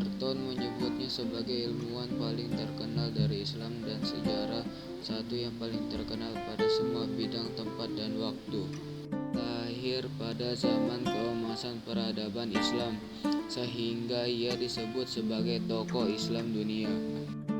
Barton menyebutnya sebagai ilmuwan paling terkenal dari Islam dan sejarah, satu yang paling terkenal pada semua bidang, tempat, dan waktu. Lahir pada zaman keemasan peradaban Islam, sehingga ia disebut sebagai tokoh Islam dunia.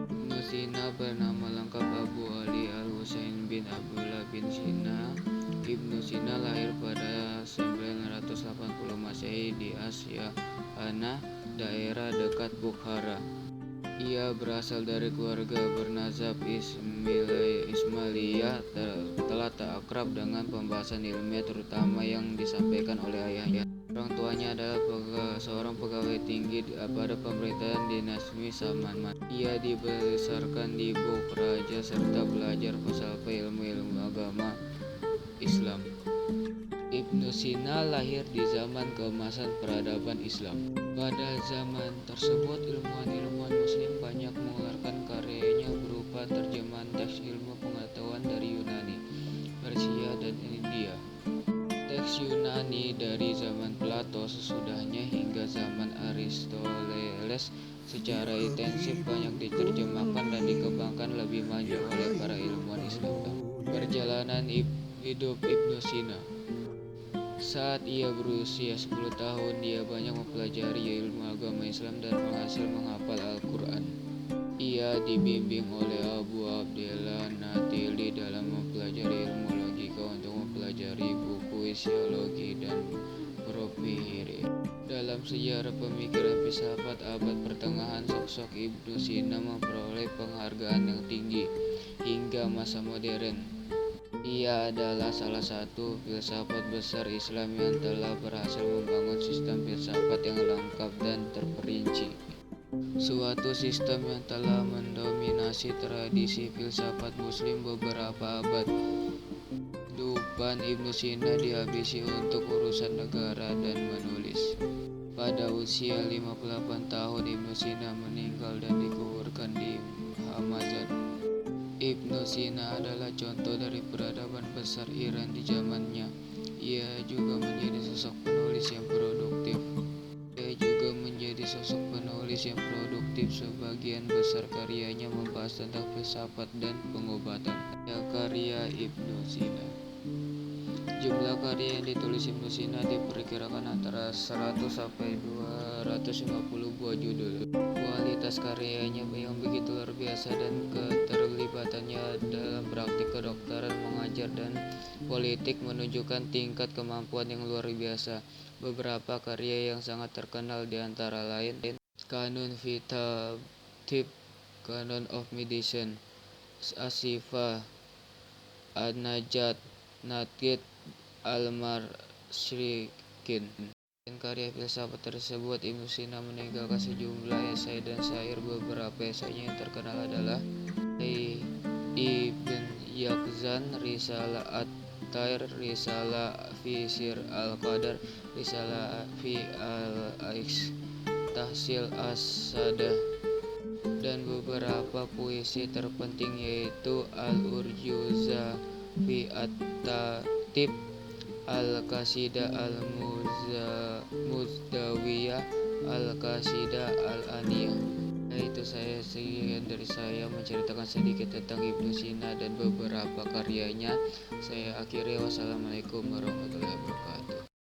Ibnu Sina bernama lengkap Abu Ali Al-Husain bin Abdullah bin Sina. Ibnu Sina lahir pada 980 Masehi di Asyahana, daerah dekat Bukhara. Ia berasal dari keluarga bernazab Ismailiyah, telah tak akrab dengan pembahasan ilmiah terutama yang disampaikan oleh ayahnya. Orang tuanya adalah seorang pegawai tinggi pada pemerintahan dinasti Saman. Ia dibesarkan di Bukhara serta belajar falsafah ilmu agama Islam. Ibnu Sina lahir di zaman keemasan peradaban Islam. Pada zaman tersebut, ilmuwan-ilmuwan Muslim banyak mengeluarkan karyanya berupa terjemahan teks ilmu pengetahuan dari Yunani, Persia, dan India. Teks Yunani dari zaman Plato sesudahnya hingga zaman Aristoteles secara intensif banyak diterjemahkan dan dikembangkan lebih maju oleh para ilmuwan Islam. Perjalanan hidup Ibnu Sina. Saat ia berusia 10 tahun, dia banyak mempelajari ilmu agama Islam dan berhasil menghafal Al-Quran. Ia dibimbing oleh Abu Abdillah Natili dalam mempelajari ilmu logika untuk mempelajari buku isiologi dan berpikir. Dalam sejarah pemikiran filsafat abad pertengahan, sosok Ibnu Sina memperoleh penghargaan yang tinggi hingga masa modern. Ia adalah salah satu filsafat besar Islam yang telah berhasil membangun sistem filsafat yang lengkap dan terperinci. Suatu sistem yang telah mendominasi tradisi filsafat Muslim beberapa abad. Kehidupan Ibnu Sina dihabisi untuk urusan negara dan menulis. Pada usia 58 tahun, Ibnu Sina meninggal dan dikuburkan di Hamadan. Ibnu Sina adalah contoh dari peradaban besar Iran di zamannya. Ia juga menjadi sosok penulis yang produktif. Sebagian besar karyanya membahas tentang filsafat dan pengobatan. Karya Ibnu Sina. Jumlah karya yang ditulis Ibnu Sina diperkirakan antara 100 sampai 250 buah judul. Kualitas karyanya yang begitu luar biasa dan keterlibatannya dalam praktik kedokteran, mengajar, dan politik menunjukkan tingkat kemampuan yang luar biasa. Beberapa karya yang sangat terkenal di antara lain Kanun Vita Tip, Canon of Medicine, As-Sifa, An-Najat, Naqid Al-Masyrikin. Dan karya filsafat tersebut, Ibnu Sina meninggalkan sejumlah esai dan syair. Beberapa esainya yang terkenal adalah Ibn Yaqzan, Risalah At-Tair, Risalah fi Sir Al-Qadar, Risalah fi Al-Aish, Tahsil As-Sadah, dan beberapa puisi terpenting yaitu Al-Urjuza fi At-Tatib, Al-Qasidah Al-Muzdawiyah, Al-Qasidah Al-Aniyah. Itu sekian dari saya menceritakan sedikit tentang Ibnu Sina dan beberapa karyanya. Saya akhiri, wassalamualaikum warahmatullahi wabarakatuh.